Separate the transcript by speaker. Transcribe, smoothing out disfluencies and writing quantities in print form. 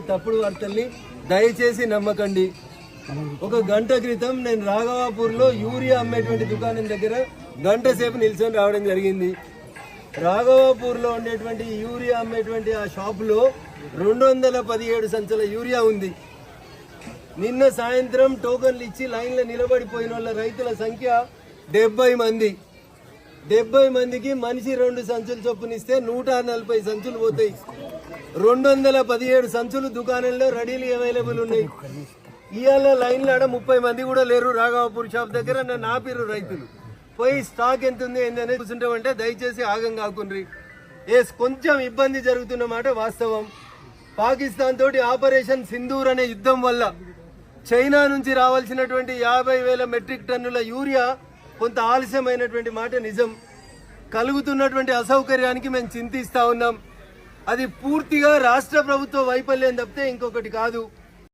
Speaker 1: తప్పుడు వార్తల్ని దయచేసి నమ్మకండి. ఒక గంట క్రితం నేను రాఘవాపూర్లో యూరియా అమ్మేటువంటి దుకాణం దగ్గర గంట సేపు నిల్చొని రావడం జరిగింది. రాఘవాపూర్లో ఉండేటువంటి యూరియా అమ్మేటువంటి ఆ షాపులో 217 సంచుల యూరియా ఉంది. నిన్న సాయంత్రం టోకన్లు ఇచ్చి లైన్లో నిలబడిపోయిన వాళ్ళ రైతుల సంఖ్య 70 మంది. 70 మందికి మనిషి 2 సంచులు చొప్పునిస్తే 140 సంచులు పోతాయి. 217 సంచులు దుకాణంలో రెడీలీ అవైలబుల్ ఉన్నాయి. ఇవాళ లైన్లో 30 మంది కూడా లేరు. రాఘవాపూర్ షాప్ దగ్గర నన్ను ఆపిరు రైతులు. పోయి స్టాక్ ఎంత ఉంది ఏంటనే కూర్చుంటామంటే దయచేసి ఆగం కాకుండ్రి. కొంచెం ఇబ్బంది జరుగుతున్న మాట వాస్తవం. పాకిస్తాన్ తోటి ఆపరేషన్ సింధూర్ అనే యుద్ధం వల్ల చైనా నుంచి రావాల్సినటువంటి 50,000 మెట్రిక్ టన్నుల యూరియా కొంత ఆలస్యమైనటువంటి మాట నిజం. కలుగుతున్నటువంటి అసౌకర్యానికి మేము చింతిస్తా ఉన్నాం. అది పూర్తిగా రాష్ట్ర ప్రభుత్వ వైఫల్యం తప్పితే ఇంకొకటి కాదు.